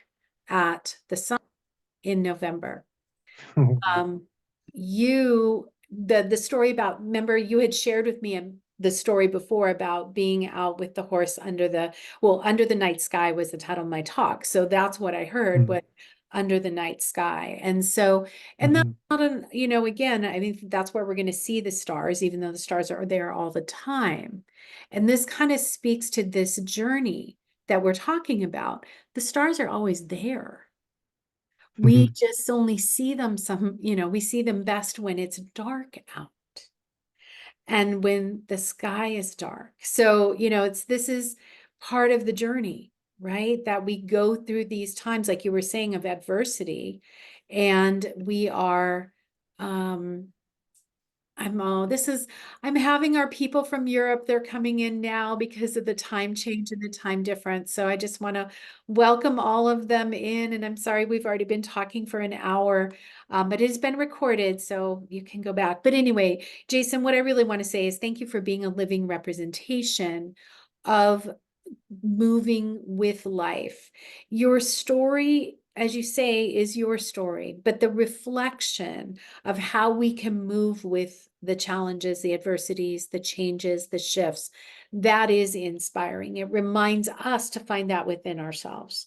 at the summit in November. Oh, wow. Um, the story about, remember you had shared with me the story before about being out with the horse under the night sky was the title of my talk. So that's what I heard, Mhm. was under the night sky. And so, and that's Mhm. not again, I think that's where we're going to see the stars, even though the stars are there all the time. And this kind of speaks to this journey that we're talking about. The stars are always there. We Mhm. just only see them we see them best when it's dark out and when the sky is dark. So, this is part of the journey, right? That we go through these times, like you were saying, of adversity, and we are, um, I'm having our people from Europe, they're coming in now because of the time change and the time difference. So I just want to welcome all of them in. And I'm sorry, we've already been talking for an hour, but it has been recorded, so you can go back. But anyway, Jason, what I really want to say is thank you for being a living representation of moving with life. Your story, as you say, is your story, but the reflection of how we can move with the challenges, the adversities, the changes, the shifts, that is inspiring. It reminds us to find that within ourselves.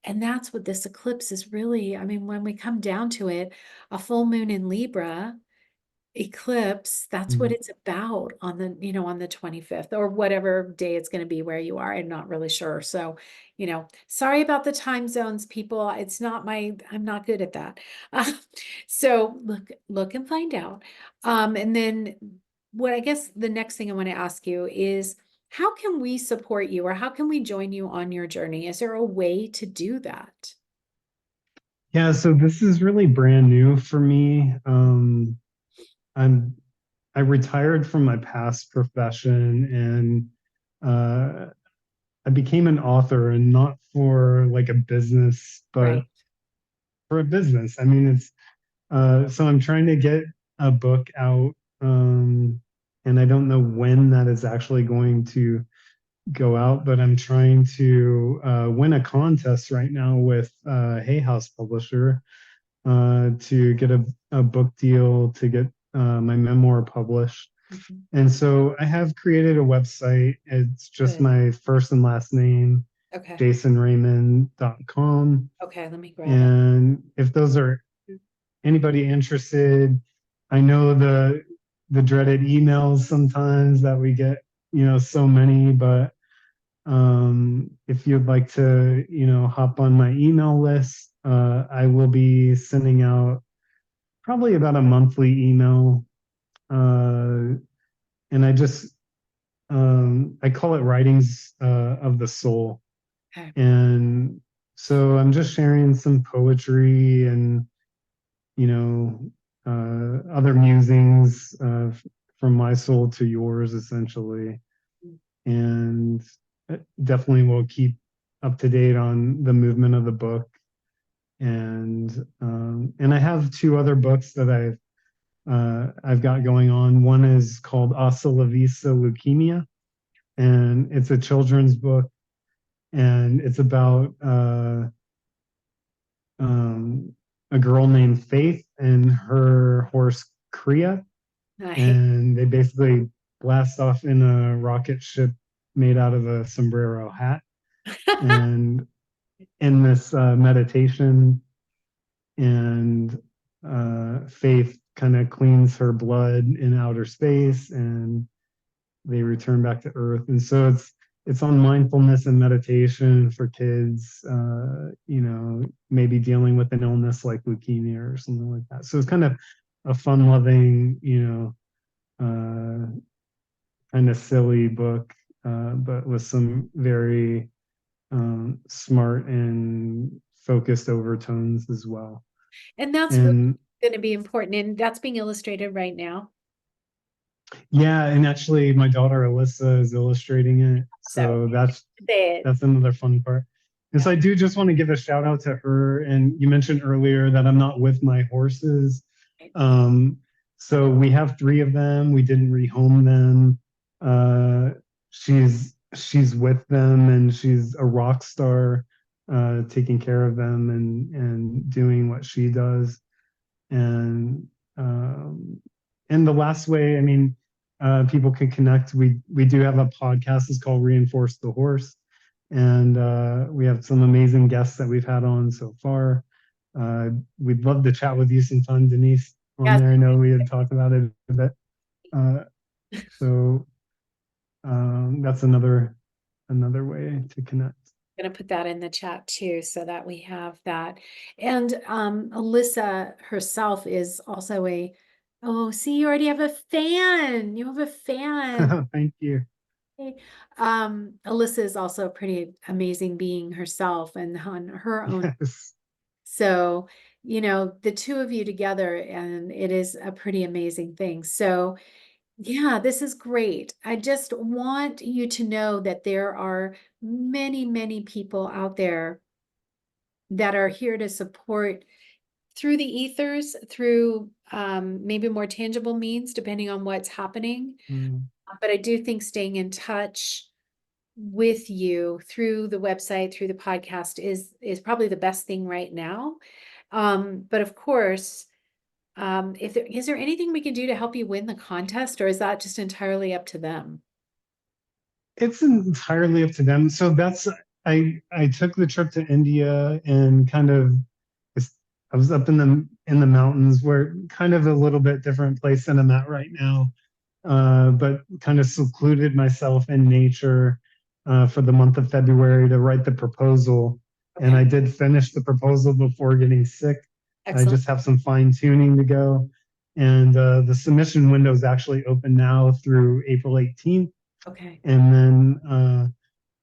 And that's what this eclipse is really. I mean, when we come down to it, a full moon in Libra eclipse, that's what Mhm. it's about on the 25th, or whatever day it's going to be where you are. I'm not really sure. So, sorry about the time zones, people. I'm not good at that. So look and find out. And then what I guess the next thing I want to ask you is, how can we support you, or how can we join you on your journey? Is there a way to do that? Yeah, so this is really brand new for me. I'm I retired from my past profession and I became an author, and not for like a business, but Right. for a business. I mean, it's so I'm trying to get a book out, and I don't know when that is actually going to go out, but I'm trying to win a contest right now with Hay House Publisher to get a book deal to get my memoir published. Mhm. And so I have created a website. It's just Good. my first and last name, Okay. jasonreiman.com. Okay. Let me grab it. And if those are anybody interested, I know the dreaded emails sometimes that we get, so many, but if you'd like to, hop on my email list, I will be sending out probably about a monthly email. And I call it writings of the soul. Okay. And so I'm just sharing some poetry and, you know, other musings from my soul to yours, essentially. And definitely will keep up to date on the movement of the book. And I have two other books that I've got going on. One is called Hasta la Vista Leukemia, and it's a children's book, and it's about um, a girl named Faith and her horse Kriya, Nice. and they basically blast off in a rocket ship made out of a sombrero hat. And in this meditation, and Faith kind of cleans her blood in outer space, and they return back to Earth. And so it's on mindfulness and meditation for kids, maybe dealing with an illness like leukemia or something like that. So it's kind of a fun-loving, kind of silly book, but with some very smart and focused overtones as well. And that's really And going to be important. And that's being illustrated right now. yeah, and actually my daughter Alyssa is illustrating it. So So say that's another fun part. And so I do just want to give a shout out to her. And you mentioned earlier that I'm not with my horses. it. Um, so we have three of them. We didn't rehome them. She's with them, and she's a rock star, taking care of them and doing what she does. And um, and the last way, I mean, people can connect. We do have a podcast. It's called Reinforce the Horse, and we have some amazing guests that we've had on so far. We'd love to chat with you sometime, Denise, on Yes, there. I know we had talked about it a bit. Uh, so that's another way to connect. I'm going to put that in the chat too, so that we have that. And Alyssa herself is also oh, see, you already have a fan. You have a fan. Thank you. Okay. Alyssa is also a pretty amazing being herself and on her own. Yes. So, the two of you together, and it is a pretty amazing thing. So, yeah, this is great. I just want you to know that there are many, many people out there that are here to support through the ethers, through maybe more tangible means, depending on what's happening. Mm. But I do think staying in touch with you through the website, through the podcast is probably the best thing right now. But of course, is there anything we can do to help you win the contest, or is that just entirely up to them? It's entirely up to them. So I took the trip to India and kind of I was up in the mountains, where kind of a little bit different place than I'm at right now, but kind of secluded myself in nature for the month of February to write the proposal. And Okay, I did finish the proposal before getting sick. I excellent. just have some fine tuning to go. And the submission window is actually open now through April 18th. Okay. And then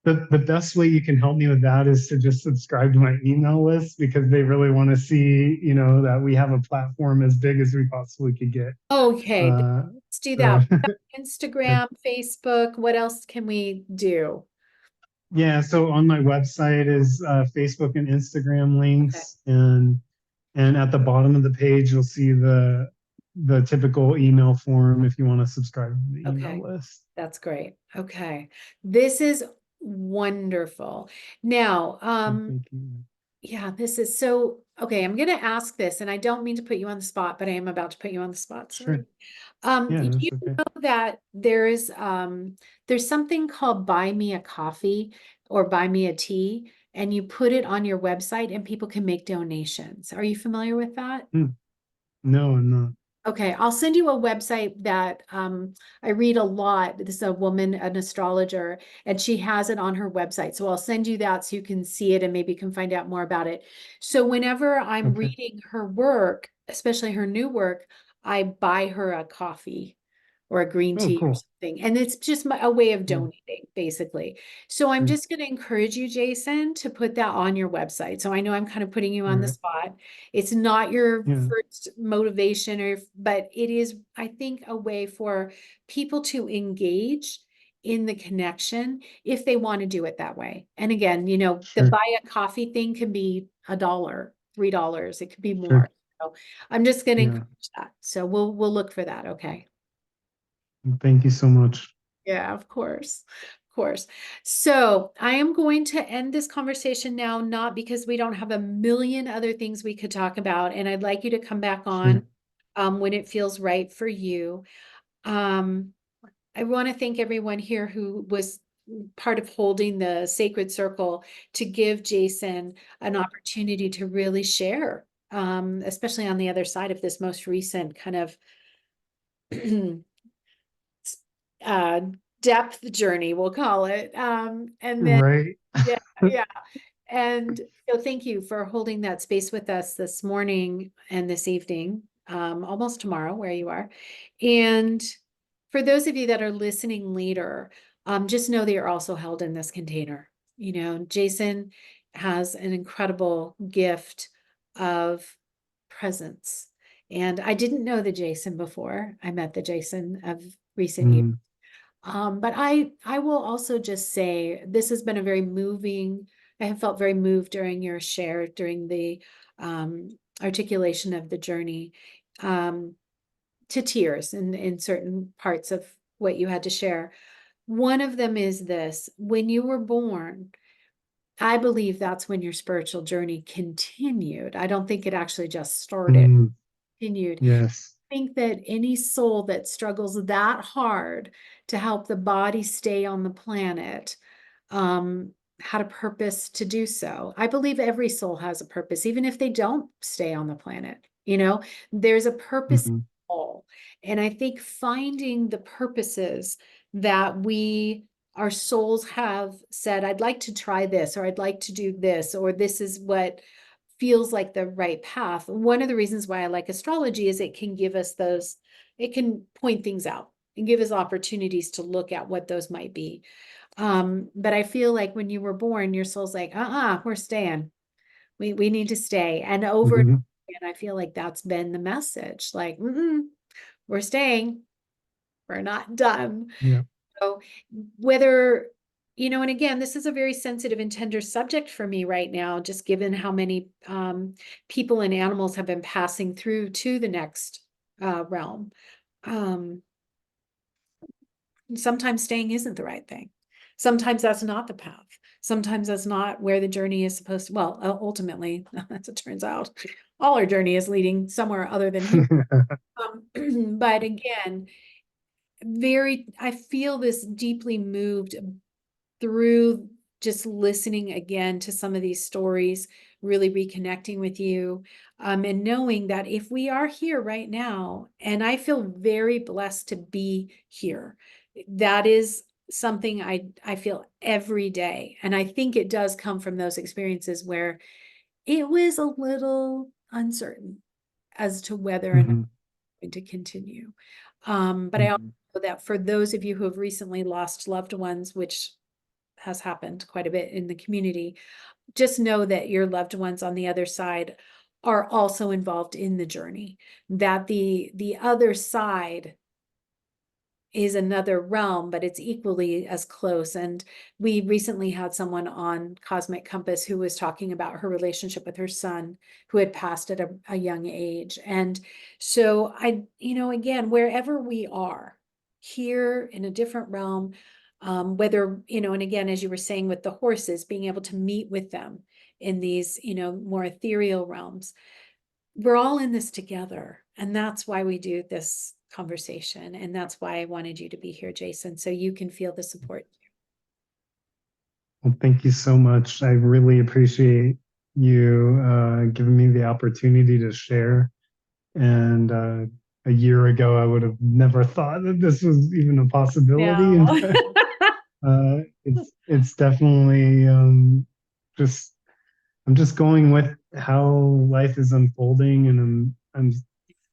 the best way you can help me with that is to just subscribe to my email list, because they really want to see, that we have a platform as big as we possibly could get. Okay, Uh, let's do so that. Instagram, Facebook, what else can we do? yeah, so on my website is Facebook and Instagram Okay, links, and at the bottom of the page you'll see the typical email form if you want to subscribe to the email okay, list. that's great. Okay, this is wonderful. Now, Thank you. yeah, this is so Okay, I'm gonna ask this, and I don't mean to put you on the spot, but I am about to put you on the spot, Sure. sorry. Yeah, Do you that's okay. know that there's something called Buy Me a Coffee or Buy Me a Tea, and you put it on your website and people can make donations. Are you familiar with that? Hmm. No, I'm not. Okay, I'll send you a website that I read a lot. This is a woman, an astrologer, and she has it on her website. So I'll send you that so you can see it and maybe can find out more about it. So whenever I'm Okay. reading her work, especially her new work, I buy her a coffee or a green Oh, tea or cool. something. And it's just a way of Yeah, donating, basically. So I'm sure. just going to encourage you, Jason, to put that on your website. So I know I'm kind of putting you All on the right. spot. It's not your Yeah, first motivation, but it is, I think, a way for people to engage in the connection if they want to do it that way. And again, the sure. buy a coffee thing can be $1, $3, it could be more. Sure. So I'm just going to Yeah. encourage that. So we'll look for that. Okay. Thank you so much. Yeah, of course. Of course. So I am going to end this conversation now, not because we don't have a million other things we could talk about, and I'd like you to come back on Sure. when it feels right for you. Um, I want to thank everyone here who was part of holding the sacred circle to give Jason an opportunity to really share, especially on the other side of this most recent kind of uh, depth journey, we'll call it. And then, Right. yeah, yeah. And so thank you for holding that space with us this morning and this evening, almost tomorrow, where you are. And for those of you that are listening later, just know that you're also held in this container. Jason has an incredible gift of presence. And I didn't know the Jason before I met the Jason of recent years. Mm, But I will also just say this has been a very moving. I have felt very moved during your share, during the articulation of the journey, um, to tears in certain parts of what you had to share. One of them is this: when you were born, I believe that's when your spiritual journey continued. I don't think it actually just started, mm, continued. yes. Think that any soul that struggles that hard to help the body stay on the planet had a purpose to do so. I believe every soul has a purpose, even if they don't stay on the planet. There's a purpose in Hmm. all. And I think finding the purposes that our souls have said, I'd like to try this, or I'd like to do this, or this is what feels like the right path. One of the reasons why I like astrology is it can point things out and give us opportunities to look at what those might be. But I feel like when you were born, your soul's like, we're staying. We need to stay. And over and Hmm. I feel like that's been the message. Like, we're staying. We're not done. Yeah. So whether, and again, this is a very sensitive and tender subject for me right now, just given how many people and animals have been passing through to the next realm. Um, Sometimes staying isn't the right thing. Sometimes that's not the path. Sometimes that's not where the journey is supposed to. Well, ultimately, as it turns out, all our journey is leading somewhere other than here. But again, I feel this deeply moved through just listening again to some of these stories, really reconnecting with you, and knowing that if we are here right now, and I feel very blessed to be here, that is something I feel every day. And I think it does come from those experiences where it was a little uncertain as to whether or not Hmm. to continue. But I also Hmm. know that for those of you who have recently lost loved ones, which has happened quite a bit in the community, just know that your loved ones on the other side are also involved in the journey, that the other side is another realm, but it's equally as close. And we recently had someone on Cosmic Compass who was talking about her relationship with her son who had passed at a young age. And so again, wherever we are here in a different realm, Whether, and again, as you were saying with the horses, being able to meet with them in these, more ethereal realms. We're all in this together. And that's why we do this conversation. And that's why I wanted you to be here, Jason, so you can feel the support. Well, thank you so much. I really appreciate you giving me the opportunity to share. And a year ago, I would have never thought that this was even a possibility. In No. fact, it's definitely just I'm just going with how life is unfolding, and I'm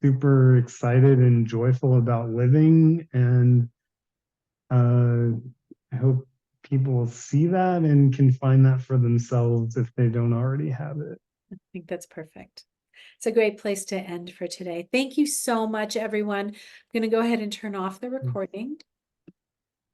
super excited and joyful about living, and I hope people see that and can find that for themselves if they don't already have it. I think that's perfect. It's a great place to end for today. Thank you so much, everyone. I'm going to go ahead and turn off the recording.